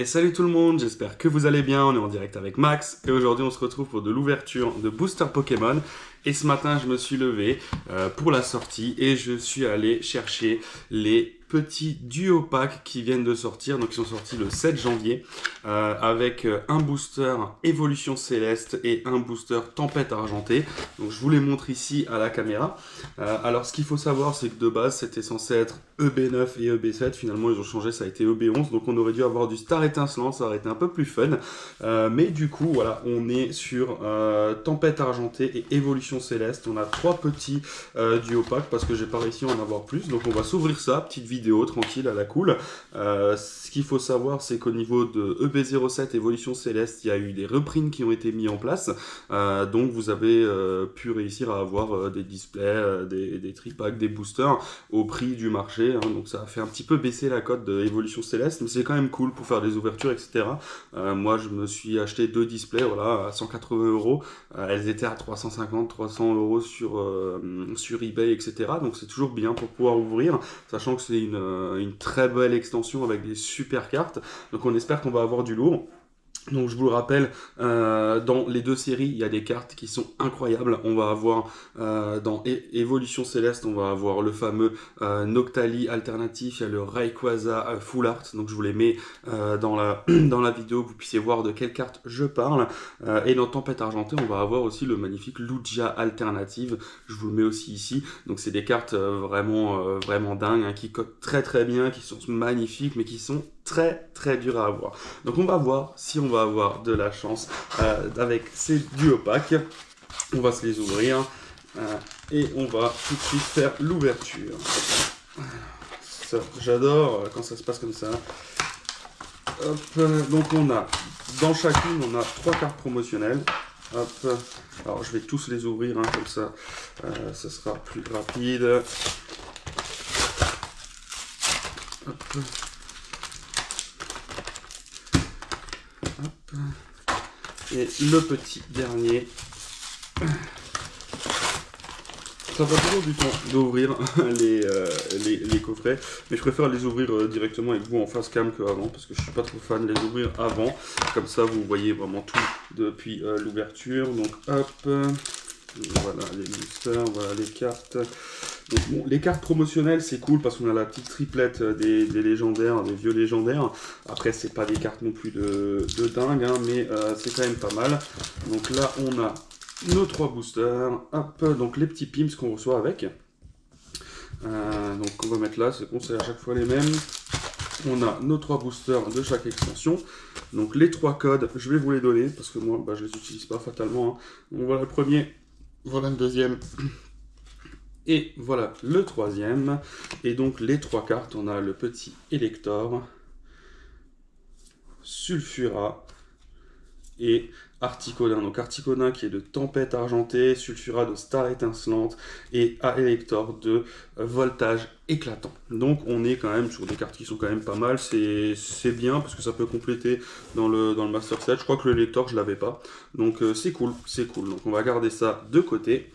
Allez, salut tout le monde, j'espère que vous allez bien, on est en direct avec Max et aujourd'hui on se retrouve pour de l'ouverture de Booster Pokémon. Et ce matin je me suis levé pour la sortie et je suis allé chercher les petits duo packs qui viennent de sortir, donc ils sont sortis le 7 janvier avec un booster Évolution Céleste et un booster Tempête Argentée. Donc je vous les montre ici à la caméra. Alors ce qu'il faut savoir c'est que de base c'était censé être EB9 et EB7, finalement ils ont changé, ça a été EB11, donc on aurait dû avoir du Star Étincelant, ça aurait été un peu plus fun. Mais du coup voilà, on est sur Tempête Argentée et Évolution Céleste. On a 3 petits duo packs parce que j'ai pas réussi à en avoir plus, donc on va s'ouvrir ça, petite vidéo tranquille à la cool. Ce qu'il faut savoir c'est qu'au niveau de EB07 Évolution Céleste, il y a eu des reprints qui ont été mis en place, donc vous avez pu réussir à avoir des displays, des tripacks, des boosters au prix du marché, hein, donc ça a fait un petit peu baisser la cote de Évolution Céleste, mais c'est quand même cool pour faire des ouvertures, etc. Moi je me suis acheté 2 displays, voilà, à 180 €, elles étaient à 350, 300 € sur eBay, etc. Donc c'est toujours bien pour pouvoir ouvrir, sachant que c'est une très belle extension avec des super cartes, donc on espère qu'on va avoir du lourd. Donc je vous le rappelle, dans les deux séries, il y a des cartes qui sont incroyables. On va avoir dans Évolution Céleste, on va avoir le fameux Noctali alternatif, il y a le Rayquaza Full Art, donc je vous les mets dans la vidéo, que vous puissiez voir de quelle carte je parle. Et dans Tempête Argentée, on va avoir aussi le magnifique Lugia alternative, je vous le mets aussi ici. Donc c'est des cartes vraiment dingues, hein, qui cotent très très bien, qui sont magnifiques, mais qui sont très très dures à avoir. Donc on va voir si on va avoir de la chance avec ces duo packs. On va se les ouvrir et on va tout de suite faire l'ouverture. J'adore quand ça se passe comme ça. Hop, donc on a, dans chacune, on a 3 cartes promotionnelles. Hop, alors je vais tous les ouvrir, hein, comme ça, ça sera plus rapide. Hop. Hop. Et le petit dernier. Ça va toujours du temps d'ouvrir les coffrets, mais je préfère les ouvrir directement avec vous en face cam qu'avant, parce que je suis pas trop fan de les ouvrir avant. Comme ça, vous voyez vraiment tout depuis l'ouverture. Donc hop, voilà les boosters, voilà les cartes. Donc, bon, les cartes promotionnelles c'est cool parce qu'on a la petite triplette des légendaires, des vieux légendaires. Après c'est pas des cartes non plus de dingue, hein, mais c'est quand même pas mal. Donc là on a nos 3 boosters, hop, donc les petits pims qu'on reçoit avec. Donc on va mettre là, c'est bon, c'est à chaque fois les mêmes. On a nos 3 boosters de chaque extension. Donc les 3 codes, je vais vous les donner parce que moi je les utilise pas fatalement, hein. Donc voilà le premier, voilà le deuxième. Et voilà le troisième. Et donc les 3 cartes, on a le petit Elector, Sulfura et Articuno. Donc Articuno qui est de Tempête Argentée, Sulfura de Star Étincelante et Elector de Voltage Éclatant. Donc on est quand même sur des cartes qui sont quand même pas mal. C'est bien parce que ça peut compléter dans le Master Set. Je crois que le Elector je l'avais pas. Donc c'est cool, c'est cool. Donc on va garder ça de côté.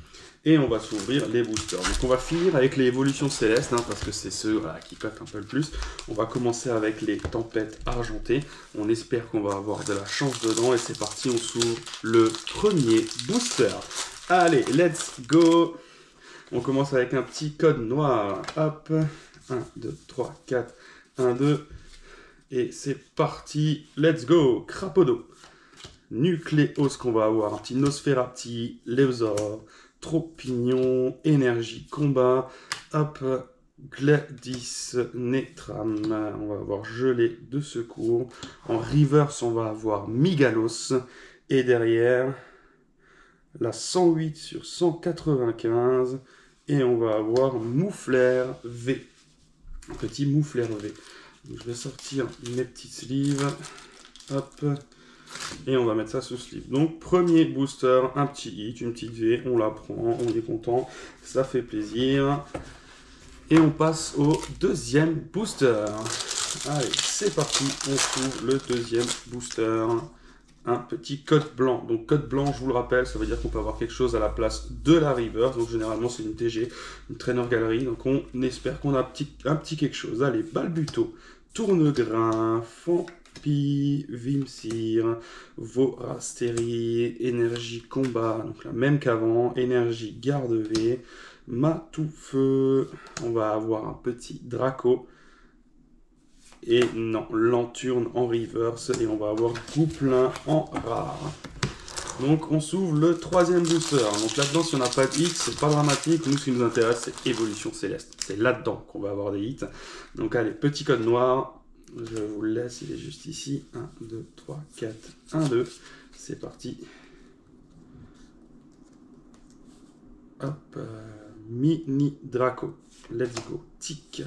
Et on va s'ouvrir les boosters. Donc on va finir avec les évolutions célestes, hein, parce que c'est ceux qui cotent un peu le plus. On va commencer avec les tempêtes argentées. On espère qu'on va avoir de la chance dedans. Et c'est parti, on s'ouvre le premier booster. Allez, let's go. On commence avec un petit code noir. Hop, 1, 2, 3, 4, 1, 2. Et c'est parti, let's go. Crapodo. Nucléos qu'on va avoir. Un petit Nosferati, Léosaure. Tropignon, énergie, combat, hop, Gladys, Netram, on va avoir gelé de secours, en reverse on va avoir Migalos, et derrière la 108 sur 195, et on va avoir Moufleur V, petit Moufleur V. Donc, je vais sortir mes petites sleeves, hop. Et on va mettre ça sous sleeve. Donc premier booster, un petit hit, une petite V, on la prend, on est content, ça fait plaisir. Et on passe au deuxième booster. Allez, c'est parti, on trouve le deuxième booster. Un petit code blanc. Donc code blanc, je vous le rappelle, ça veut dire qu'on peut avoir quelque chose à la place de la reverse. Donc généralement c'est une TG, une trainer galerie. Donc on espère qu'on a un petit quelque chose. Allez, Balbuto, Tournegrain, Pi, Vimsir, Vorasteri, énergie combat, donc la même qu'avant, énergie garde V, Matoufeu, on va avoir un petit Draco, et non, Lanturne en reverse, et on va avoir Gouplin en rare. Donc on s'ouvre le troisième booster. Donc là-dedans, si on n'a pas de hits, c'est pas dramatique. Nous, ce qui nous intéresse, c'est Évolution Céleste. C'est là-dedans qu'on va avoir des hits. Donc allez, petit code noir. Je vous le laisse, il est juste ici. 1, 2, 3, 4, 1, 2. C'est parti. Hop. Mini Draco. Let's go. Tic.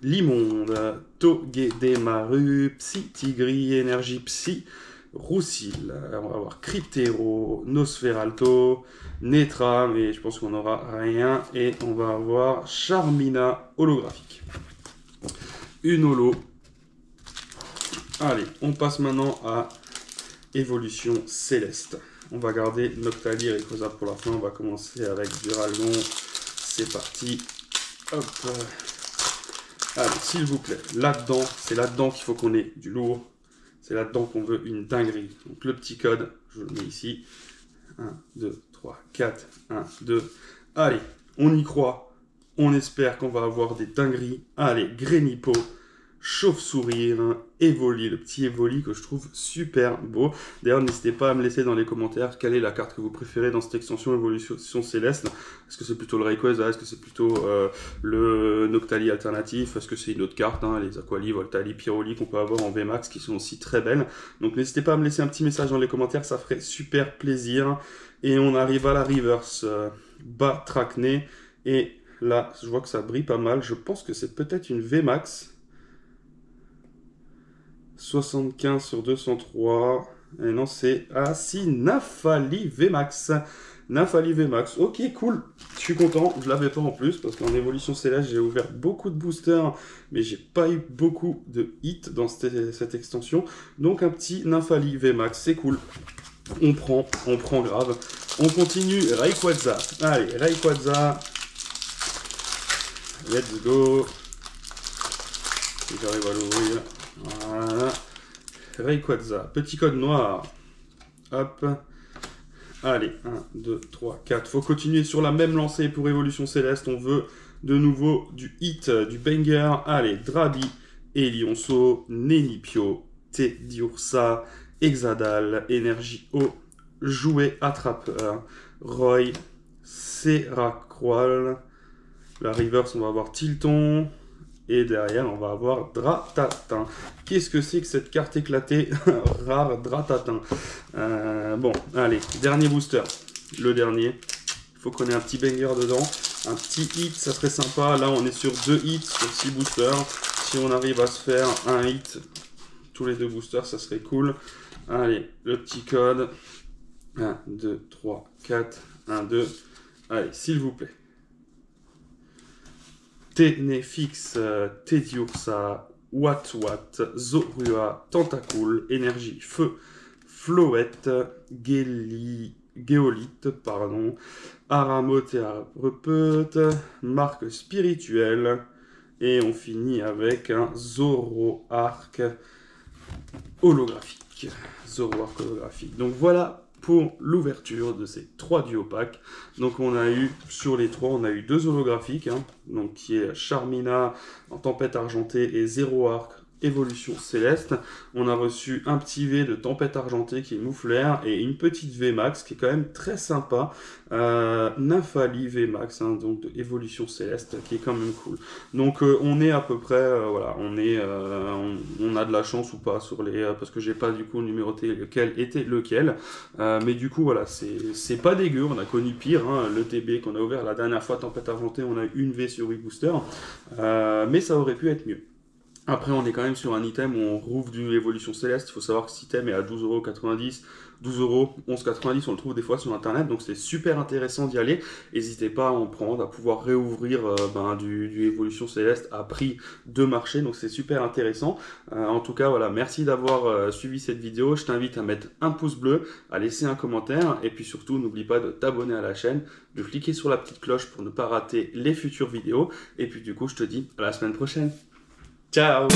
Limonde. Togedemaru. Psy Tigri. Énergie Psy. Roussil, on va avoir Cryptero, Nosferalto, Netra, mais je pense qu'on n'aura rien. Et on va avoir Charmina holographique. Une holo. Allez, on passe maintenant à Évolution Céleste. On va garder Noctali et Rayquaza pour la fin. On va commencer avec Duralgon. C'est parti. Hop. Allez, s'il vous plaît, là-dedans, c'est là-dedans qu'il faut qu'on ait du lourd. C'est là-dedans qu'on veut une dinguerie. Donc le petit code, je le mets ici. 1, 2, 3, 4, 1, 2. Allez, on y croit. On espère qu'on va avoir des dingueries. Allez, Grenipo, Chauve-Sourire, Evoli, le petit Evoli que je trouve super beau. D'ailleurs, n'hésitez pas à me laisser dans les commentaires quelle est la carte que vous préférez dans cette extension Évolution Céleste. Est-ce que c'est plutôt le Rayquaza? Est-ce que c'est plutôt le Noctali alternatif? Est-ce que c'est une autre carte, hein, les Aquali, Voltali, Pyroli qu'on peut avoir en VMAX qui sont aussi très belles. Donc n'hésitez pas à me laisser un petit message dans les commentaires, ça ferait super plaisir. Et on arrive à la reverse. Batracné. Et là, je vois que ça brille pas mal. Je pense que c'est peut-être une VMAX. 75 sur 203. Et non, c'est... Ah si, Nafali VMAX. Nafali VMAX. Ok, cool. Je suis content. Je l'avais pas en plus parce qu'en Évolution Céleste, j'ai ouvert beaucoup de boosters, mais j'ai pas eu beaucoup de hits dans cette extension. Donc un petit Nafali VMAX, c'est cool. On prend grave. On continue. Rayquaza. Allez, Rayquaza. Let's go. Si j'arrive à l'ouvrir. Voilà. Rayquaza. Petit code noir. Hop. Allez, 1, 2, 3, 4. Faut continuer sur la même lancée pour Évolution Céleste. On veut de nouveau du hit, du banger. Allez, Drabi, Elionceau, Nenipio, Tediursa, Exadal, Énergie O, Jouet Attrapeur, Roy, Seracroal. La reverse, on va avoir Tilton. Et derrière, on va avoir Dratatin. Qu'est-ce que c'est que cette carte éclatée? Rare Dratatin. Bon, allez, dernier booster. Le dernier. Il faut qu'on ait un petit banger dedans. Un petit hit, ça serait sympa. Là, on est sur 2 hits sur 6 boosters. Si on arrive à se faire un hit, tous les 2 boosters, ça serait cool. Allez, le petit code. 1, 2, 3, 4. 1, 2. Allez, s'il vous plaît. Ténéfix, Tediursa, Watwat, Zorua, Tentacool, Énergie, Feu, Floette, Géolite, pardon, Aramothérapeute, Marque Spirituelle, et on finit avec un Zoroark holographique. Zoroark holographique. Donc voilà pour l'ouverture de ces 3 duos packs. Donc on a eu, sur les 3, on a eu 2 holographiques, hein, donc qui est Charmina en Tempête Argentée et Zoroark Évolution Céleste. On a reçu un petit V de Tempête Argentée qui est Moufleur et une petite VMAX qui est quand même très sympa. Nafali VMAX, hein, donc de Évolution Céleste qui est quand même cool. Donc on est à peu près, voilà, on a de la chance ou pas sur les, parce que j'ai pas du coup numéroté lequel était lequel. Mais du coup voilà, c'est pas dégueu, on a connu pire, hein, le TB qu'on a ouvert la dernière fois, Tempête Argentée, on a eu une V sur 8 boosters, mais ça aurait pu être mieux. Après, on est quand même sur un item où on rouvre du Évolution Céleste. Il faut savoir que cet item est à 12,90 €, 12 €, 11,90 €. On le trouve des fois sur Internet. Donc, c'est super intéressant d'y aller. N'hésitez pas à en prendre, à pouvoir réouvrir du Évolution Céleste à prix de marché. Donc, c'est super intéressant. En tout cas, voilà, merci d'avoir suivi cette vidéo. Je t'invite à mettre un pouce bleu, à laisser un commentaire. Et puis surtout, n'oublie pas de t'abonner à la chaîne, de cliquer sur la petite cloche pour ne pas rater les futures vidéos. Et puis, du coup, je te dis à la semaine prochaine. Ciao!